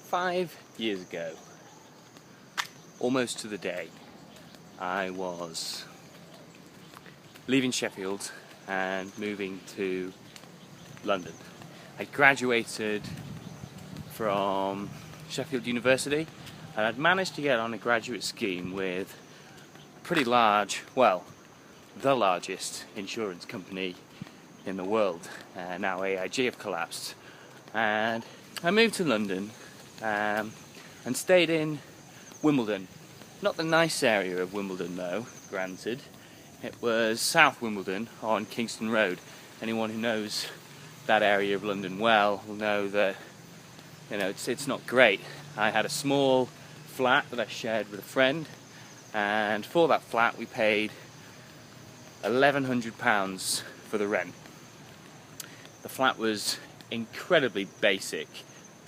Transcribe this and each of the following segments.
5 years ago, almost to the day, I was leaving Sheffield and moving to London. I graduated from Sheffield University and I'd managed to get on a graduate scheme with a pretty large, well, the largest insurance company in the world. Now AIG have collapsed. And I moved to London and stayed in Wimbledon. Not the nice area of Wimbledon though, granted. It was South Wimbledon on Kingston Road. Anyone who knows that area of London well will know that it's not great. I had a small flat that I shared with a friend, and for that flat we paid £1,100 for the rent. The flat was incredibly basic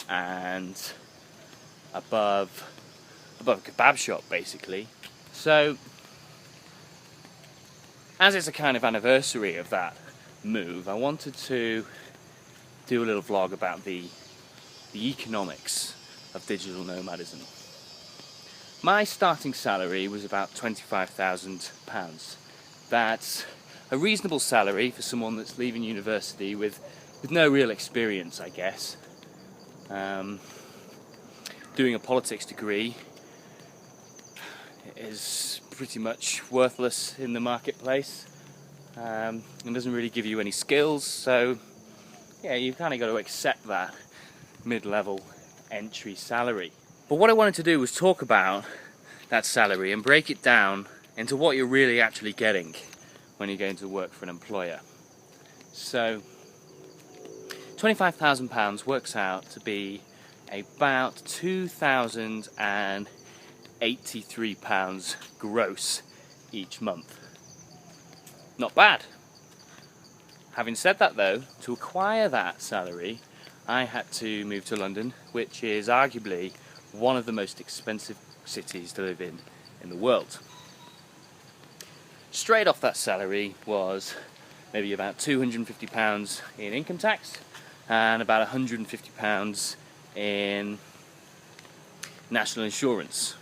and above a kebab shop basically. So as it's a kind of anniversary of that move, I wanted to do a little vlog about the economics of digital nomadism. My starting salary was about £25,000. That's a reasonable salary for someone that's leaving university with no real experience, I guess. Doing a politics degree is pretty much worthless in the marketplace and doesn't really give you any skills, so yeah, you've kind of got to accept that mid-level entry salary. But what I wanted to do was talk about that salary and break it down into what you're really actually getting when you're going to work for an employer. So £25,000 works out to be about £2,083 gross each month. Not bad. Having said that though, to acquire that salary, I had to move to London, which is arguably one of the most expensive cities to live in the world. Straight off that salary was maybe about £250 in income tax and about £150 in national insurance.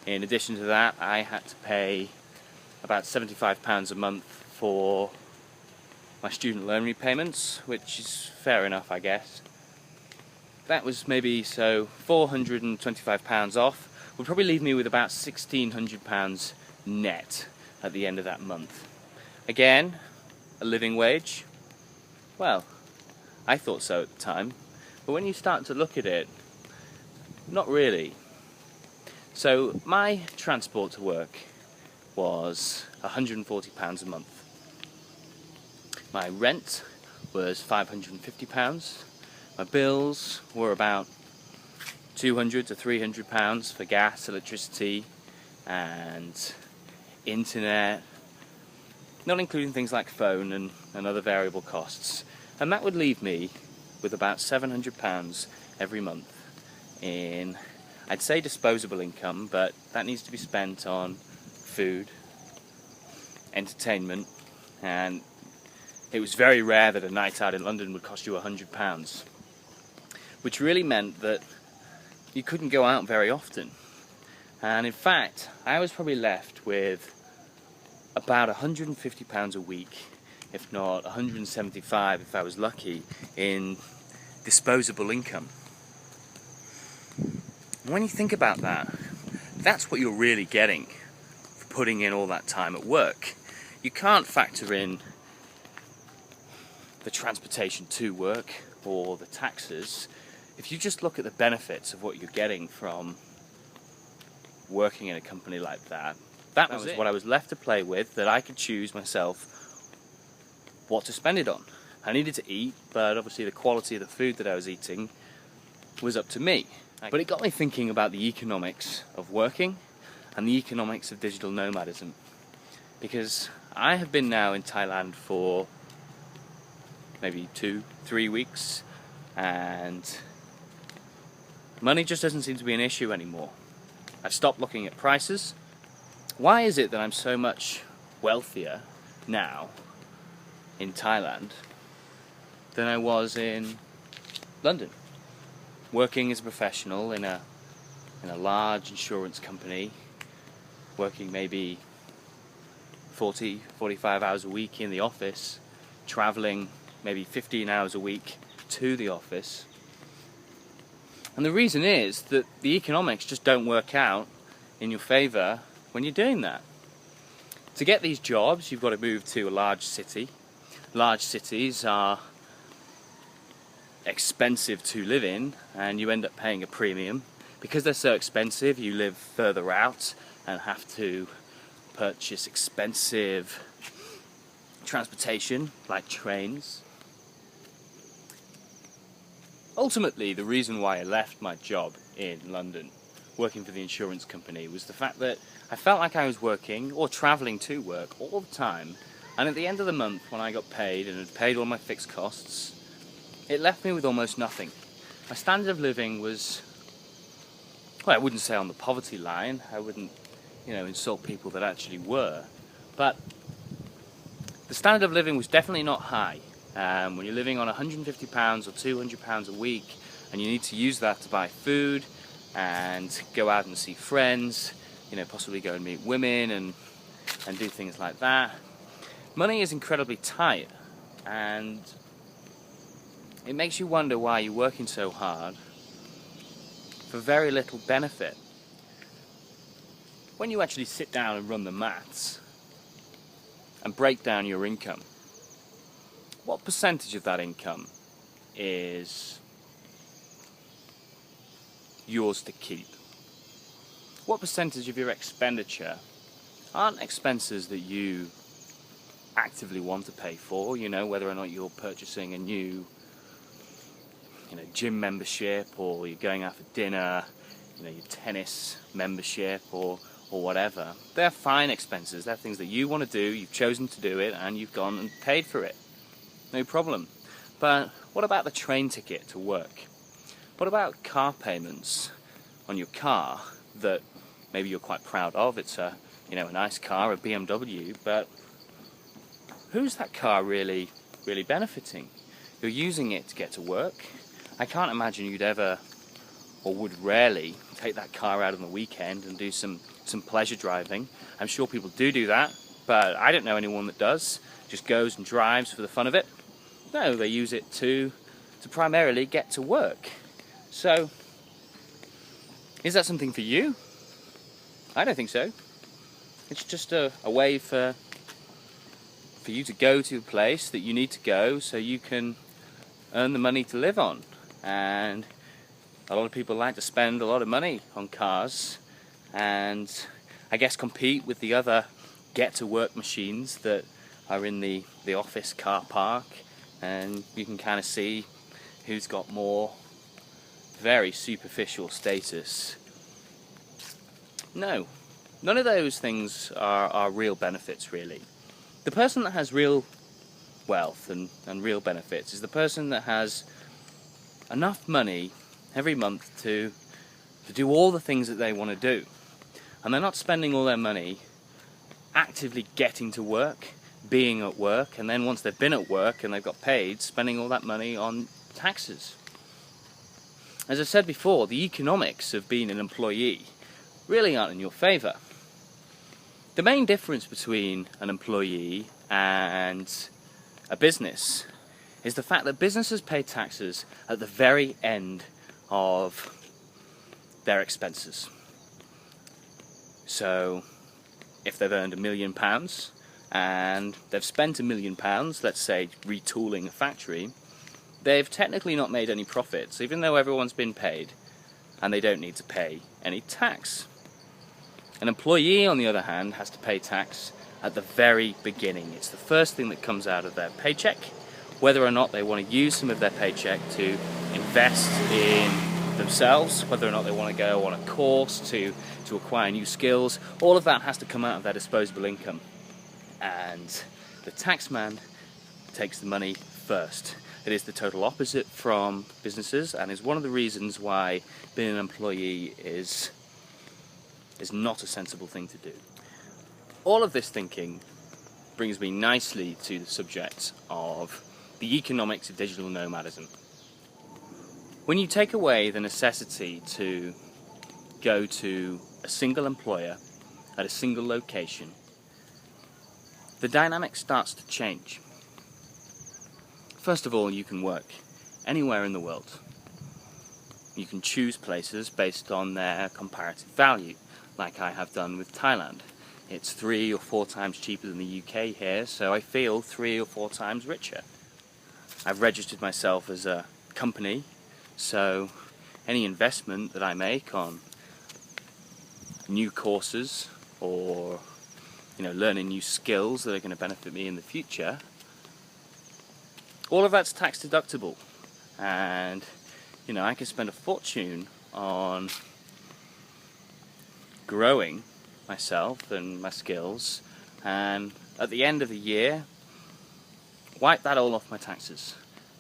In addition to that, I had to pay about £75 a month for my student loan repayments, which is fair enough, I guess. That was maybe £425 off, would probably leave me with about £1,600 net at the end of that month. Again, a living wage? Well, I thought so at the time, but when you start to look at it, not really. So my transport to work was £140 a month. My rent was £550. My bills were about £200 to £300 for gas, electricity and internet, not including things like phone and other variable costs. And that would leave me with about £700 every month in, I'd say, disposable income, but that needs to be spent on food, entertainment, and it was very rare that a night out in London would cost you £100, which really meant that you couldn't go out very often. And in fact, I was probably left with about £150 a week, if not £175 if I was lucky, in disposable income. And when you think about that, that's what you're really getting for putting in all that time at work. You can't factor in the transportation to work or the taxes. If you just look at the benefits of what you're getting from working in a company like that, that was what I was left to play with, that I could choose myself what to spend it on. I needed to eat, but obviously the quality of the food that I was eating was up to me. But it got me thinking about the economics of working and the economics of digital nomadism. Because I have been now in Thailand for maybe 2-3 weeks, and money just doesn't seem to be an issue anymore. I've stopped looking at prices. Why is it that I'm so much wealthier now in Thailand than I was in London? working as a professional in a large insurance company, working maybe 45 hours a week in the office, traveling maybe 15 hours a week to the office. And the reason is that the economics just don't work out in your favour when you're doing that. To get these jobs, you've got to move to a large city. Large cities are expensive to live in, and you end up paying a premium. Because they're so expensive, you live further out and have to purchase expensive transportation, like trains. Ultimately, the reason why I left my job in London, working for the insurance company, was the fact that I felt like I was working or travelling to work all the time, and at the end of the month, when I got paid and had paid all my fixed costs, it left me with almost nothing. My standard of living was, well, I wouldn't say on the poverty line, I wouldn't, insult people that actually were, but the standard of living was definitely not high. When you're living on £150 or £200 a week, and you need to use that to buy food and go out and see friends, possibly go and meet women and do things like that, money is incredibly tight, and it makes you wonder why you're working so hard for very little benefit. When you actually sit down and run the maths and break down your income, what percentage of that income is yours to keep? What percentage of your expenditure aren't expenses that you actively want to pay for, whether or not you're purchasing a new gym membership, or you're going out for dinner, your tennis membership, or whatever. They're fine expenses. They're things that you want to do, you've chosen to do it, and you've gone and paid for it. No problem. But what about the train ticket to work? What about car payments on your car that maybe you're quite proud of? It's a nice car, a BMW, but who's that car really benefiting? You're using it to get to work. I can't imagine you'd ever, or would rarely, take that car out on the weekend and do some pleasure driving. I'm sure people do that, but I don't know anyone that does. Just goes and drives for the fun of it. No, they use it to primarily get to work. So, is that something for you? I don't think so. It's just a way for you to go to a place that you need to go so you can earn the money to live on. And a lot of people like to spend a lot of money on cars and I guess compete with the other get-to-work machines that are in the office car park, and you can kind of see who's got more very superficial status. No, none of those things are real benefits, really. The person that has real wealth and real benefits is the person that has enough money every month to do all the things that they want to do. And they're not spending all their money actively getting to work, being at work, and then once they've been at work and they've got paid, spending all that money on taxes. As I said before, the economics of being an employee really aren't in your favour. The main difference between an employee and a business is the fact that businesses pay taxes at the very end of their expenses. So, if they've earned £1 million and they've spent £1 million, let's say retooling a factory, they've technically not made any profits, even though everyone's been paid, and they don't need to pay any tax. An employee, on the other hand, has to pay tax at the very beginning. It's the first thing that comes out of their paycheck, whether or not they want to use some of their paycheck to invest in themselves, whether or not they want to go on a course to acquire new skills. All of that has to come out of their disposable income. And the taxman takes the money first. It is the total opposite from businesses, and is one of the reasons why being an employee is not a sensible thing to do. All of this thinking brings me nicely to the subject of the economics of digital nomadism. When you take away the necessity to go to a single employer at a single location, the dynamic starts to change. First of all, you can work anywhere in the world. You can choose places based on their comparative value, like I have done with Thailand. It's 3 or 4 times cheaper than the UK here, so I feel 3 or 4 times richer. I've registered myself as a company, so any investment that I make on new courses or learning new skills that are going to benefit me in the future, all of that's tax deductible. And I can spend a fortune on growing myself and my skills, and at the end of the year wipe that all off my taxes,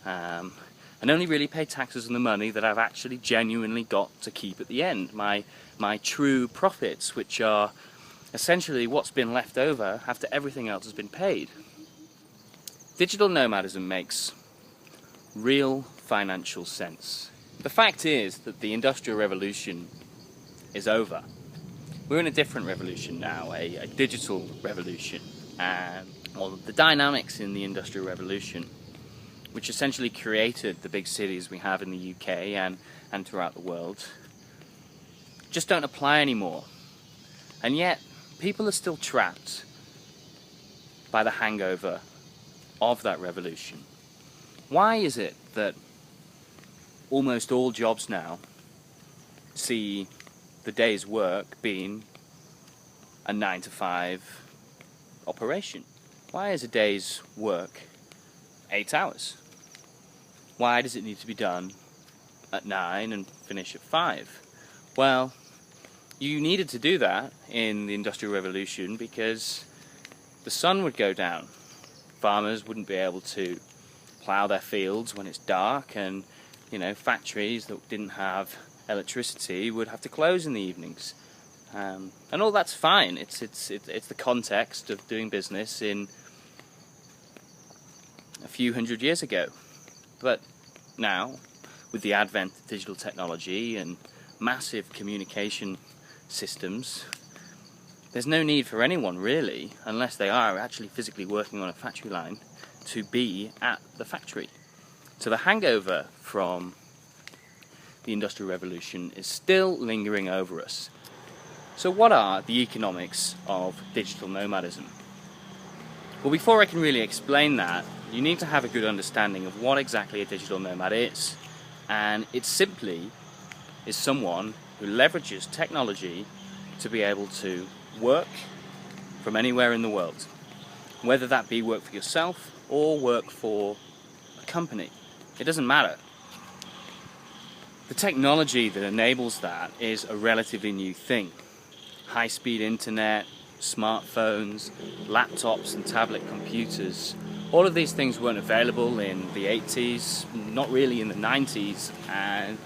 and only really pay taxes on the money that I've actually genuinely got to keep at the end, my true profits, which are essentially what's been left over after everything else has been paid. Digital nomadism makes real financial sense. The fact is that the Industrial Revolution is over. We're in a different revolution now, a digital revolution, and the dynamics in the Industrial Revolution, which essentially created the big cities we have in the UK and throughout the world, just don't apply anymore. And yet, people are still trapped by the hangover of that revolution. Why is it that almost all jobs now see the day's work being a 9-to-5 operation? Why is a day's work 8 hours? Why does it need to be done at 9 and finish at 5? Well, you needed to do that in the Industrial Revolution because the sun would go down. Farmers wouldn't be able to plough their fields when it's dark, and factories that didn't have electricity would have to close in the evenings. And all that's fine. It's the context of doing business in a few hundred years ago. But now, with the advent of digital technology and massive communication systems, there's no need for anyone really, unless they are actually physically working on a factory line, to be at the factory. So the hangover from the Industrial Revolution is still lingering over us. So what are the economics of digital nomadism? Well, before I can really explain that, you need to have a good understanding of what exactly a digital nomad is. And it simply is someone who leverages technology to be able to work from anywhere in the world, whether that be work for yourself or work for a company. It doesn't matter. The technology that enables that is a relatively new thing. High-speed internet, smartphones, laptops and tablet computers. All of these things weren't available in the 80s, not really in the 90s, and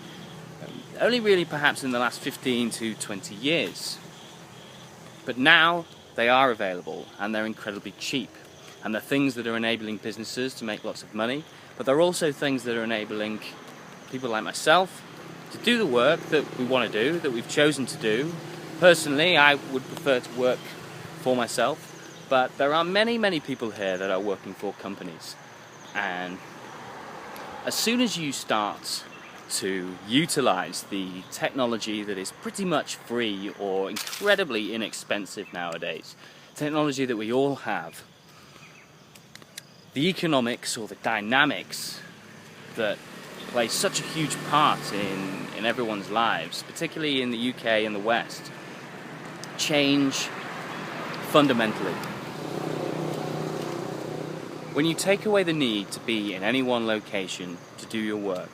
only really perhaps in the last 15 to 20 years. But now they are available, and they're incredibly cheap. And they're things that are enabling businesses to make lots of money, but they're also things that are enabling people like myself to do the work that we want to do, that we've chosen to do. Personally, I would prefer to work for myself, but there are many, many people here that are working for companies. And as soon as you start to utilize the technology that is pretty much free or incredibly inexpensive nowadays, technology that we all have, the economics or the dynamics that play such a huge part in everyone's lives, particularly in the UK and the West, change fundamentally. When you take away the need to be in any one location to do your work,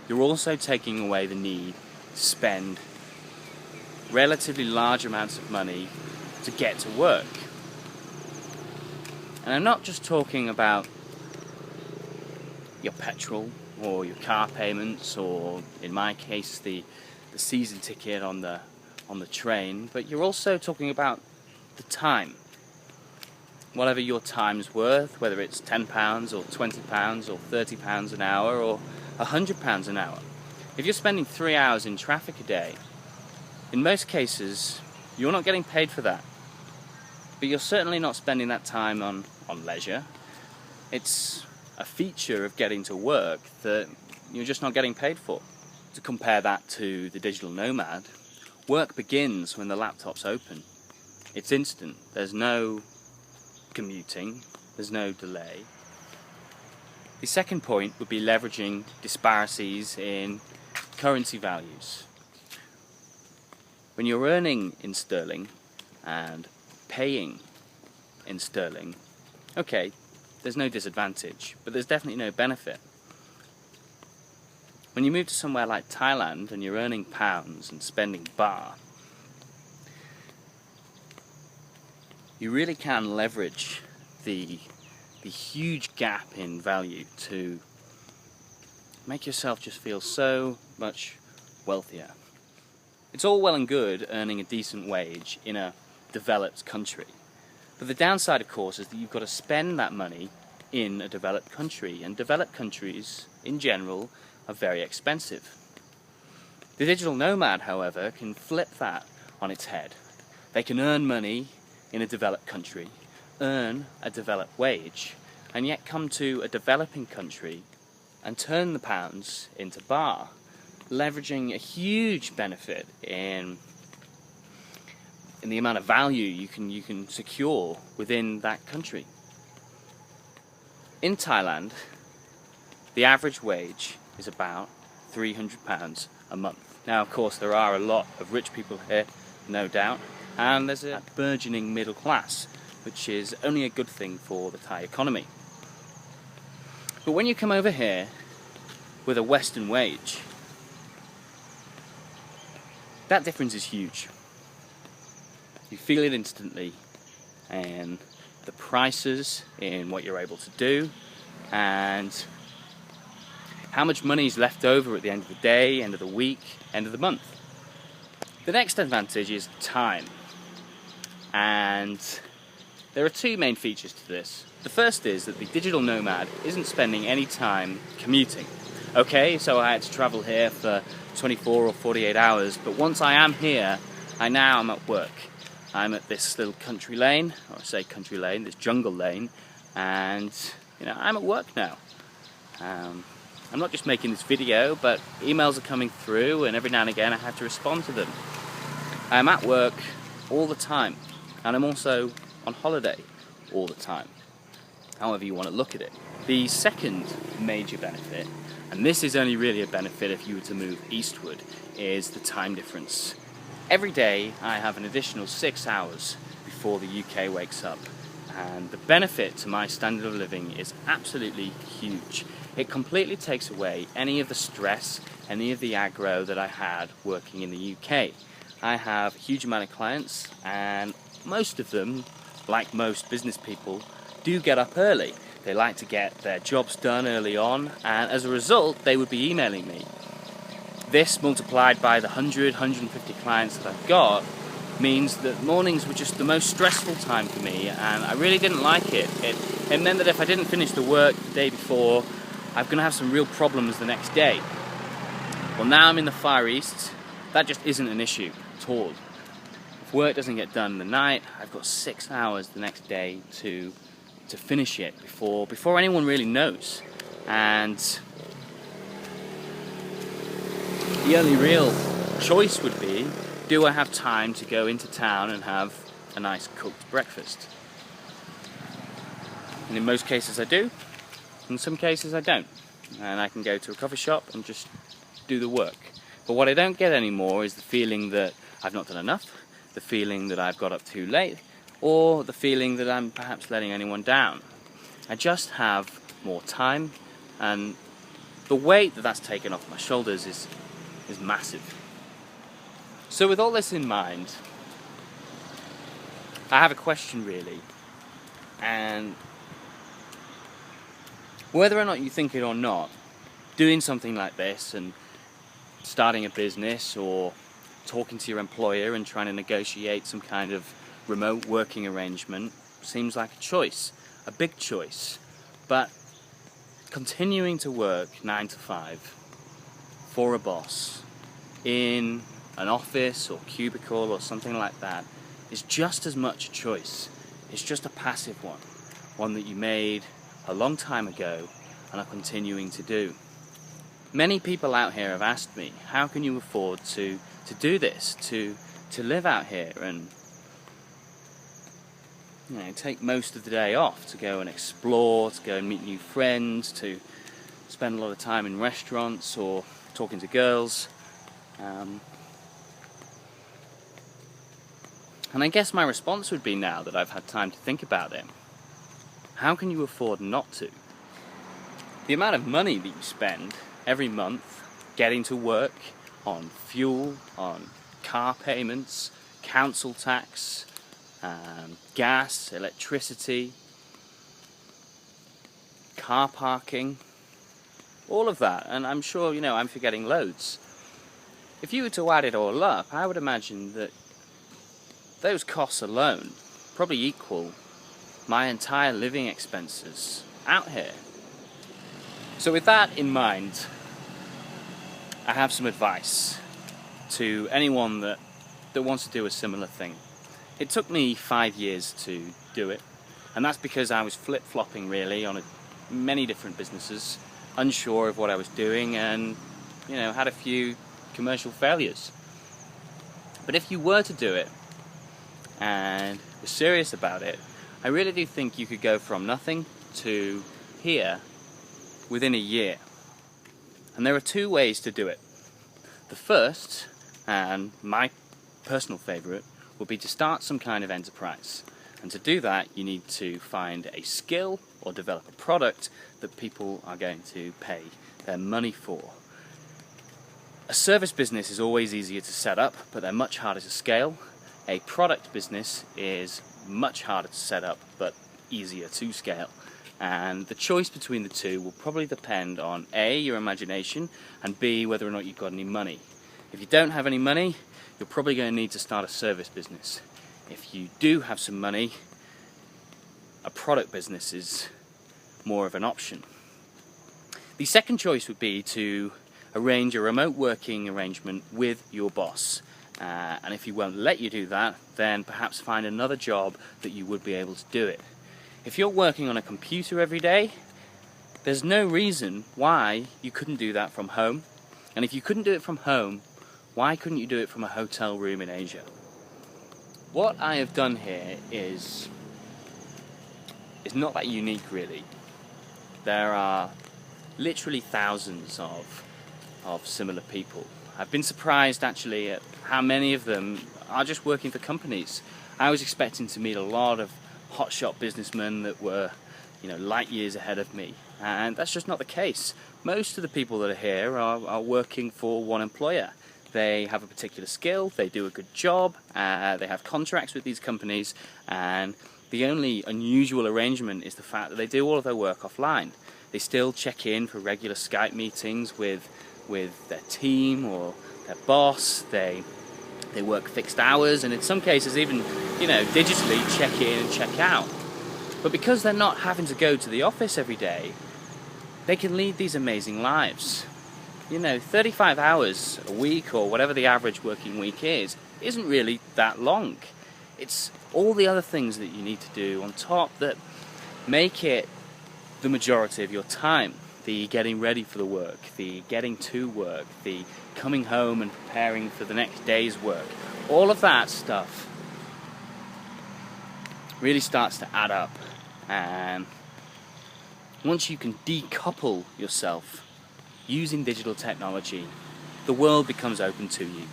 you're also taking away the need to spend relatively large amounts of money to get to work. And I'm not just talking about your petrol or your car payments, or in my case the season ticket on the train, but you're also talking about the time. Whatever your time's worth, whether it's £10 or £20 or £30 an hour or £100 an hour. If you're spending 3 hours in traffic a day, in most cases, you're not getting paid for that. But you're certainly not spending that time on leisure. It's a feature of getting to work that you're just not getting paid for. To compare that to the digital nomad, work begins when the laptop's open. It's instant. There's no commuting. There's no delay. The second point would be leveraging disparities in currency values. When you're earning in sterling and paying in sterling, okay, there's no disadvantage, but there's definitely no benefit. When you move to somewhere like Thailand and you're earning pounds and spending baht, you really can leverage the huge gap in value to make yourself just feel so much wealthier. It's all well and good earning a decent wage in a developed country, but the downside, of course, is that you've got to spend that money in a developed country, and developed countries in general are very expensive. The digital nomad, however, can flip that on its head. They can earn money in a developed country, earn a developed wage, and yet come to a developing country and turn the pounds into baht, leveraging a huge benefit in the amount of value you can secure within that country. In Thailand, the average wage is about £300 a month. Now, of course, there are a lot of rich people here, no doubt, and there's a burgeoning middle class, which is only a good thing for the Thai economy. But when you come over here with a Western wage, that difference is huge. You feel it instantly, and the prices in what you're able to do, and how much money is left over at the end of the day, end of the week, end of the month. The next advantage is time, and there are two main features to this. The first is that the digital nomad isn't spending any time commuting. Okay, so I had to travel here for 24 or 48 hours, but once I am here, I'm at work. I'm at this little country lane, or I say country lane, this jungle lane, and I'm at work now. I'm not just making this video, but emails are coming through, and every now and again I have to respond to them. I'm at work all the time, and I'm also on holiday all the time, however you want to look at it. The second major benefit, and this is only really a benefit if you were to move eastward, is the time difference. Every day I have an additional 6 hours before the UK wakes up, and the benefit to my standard of living is absolutely huge. It completely takes away any of the stress, any of the aggro that I had working in the UK. I have a huge amount of clients, and most of them, like most business people, do get up early. They like to get their jobs done early on, and as a result they would be emailing me. This, multiplied by the 100, 150 clients that I've got, means that mornings were just the most stressful time for me, and I really didn't like it. It meant that if I didn't finish the work the day before, I'm going to have some real problems the next day. Well, now I'm in the Far East, that just isn't an issue at all. If work doesn't get done in the night, I've got 6 hours the next day to finish it before anyone really knows. And the only real choice would be, do I have time to go into town and have a nice cooked breakfast? And in most cases I do, in some cases I don't. And I can go to a coffee shop and just do the work. But what I don't get anymore is the feeling that I've not done enough, the feeling that I've got up too late, or the feeling that I'm perhaps letting anyone down. I just have more time, and the weight that that's taken off my shoulders is massive. So with all this in mind, I have a question really, and whether or not you think it or not, doing something like this and starting a business or talking to your employer and trying to negotiate some kind of remote working arrangement seems like a choice, a big choice. But continuing to work 9 to 5 for a boss in an office or cubicle or something like that is just as much a choice. It's just a passive one that you made a long time ago and are continuing to do. Many people out here have asked me, how can you afford to do this, to live out here and take most of the day off to go and explore, to go and meet new friends, to spend a lot of time in restaurants or talking to girls. And I guess my response would be, now that I've had time to think about it, how can you afford not to? The amount of money that you spend every month getting to work, on fuel, on car payments, council tax, gas, electricity, car parking, all of that, and I'm sure I'm forgetting loads. If you were to add it all up, I would imagine that those costs alone probably equal my entire living expenses out here. So with that in mind, I have some advice to anyone that wants to do a similar thing. It took me 5 years to do it, and that's because I was flip-flopping really on many different businesses, unsure of what I was doing, and had a few commercial failures. But if you were to do it and were serious about it, I really do think you could go from nothing to here within a year. And there are two ways to do it. The first, and my personal favourite, would be to start some kind of enterprise. And to do that, you need to find a skill or develop a product that people are going to pay their money for. A service business is always easier to set up, but they're much harder to scale. A product business is much harder to set up, but easier to scale. And the choice between the two will probably depend on A, your imagination, and B, whether or not you've got any money. If you don't have any money, you're probably going to need to start a service business. If you do have some money, a product business is more of an option. The second choice would be to arrange a remote working arrangement with your boss. And if he won't let you do that, then perhaps find another job that you would be able to do it. If you're working on a computer every day, there's no reason why you couldn't do that from home. And if you couldn't do it from home, why couldn't you do it from a hotel room in Asia? What I have done here is not that unique really. There are literally thousands of similar people. I've been surprised actually at how many of them are just working for companies. I was expecting to meet a lot of hotshot businessmen that were, light years ahead of me, and that's just not the case. Most of the people that are here are working for one employer. They have a particular skill, they do a good job, they have contracts with these companies, and the only unusual arrangement is the fact that they do all of their work offline. They still check in for regular Skype meetings with their team or their boss. They work fixed hours, and in some cases even, digitally check in and check out. But because they're not having to go to the office every day, they can lead these amazing lives. 35 hours a week, or whatever the average working week is, isn't really that long. It's all the other things that you need to do on top that make it the majority of your time. The getting ready for the work, the getting to work, the coming home and preparing for the next day's work. All of that stuff really starts to add up, and once you can decouple yourself using digital technology, the world becomes open to you.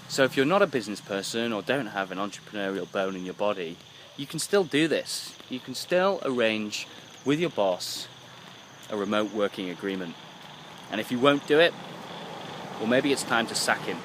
So if you're not a business person or don't have an entrepreneurial bone in your body, you can still do this. You can still arrange with your boss a remote working agreement. And if you won't do it, well, maybe it's time to sack him.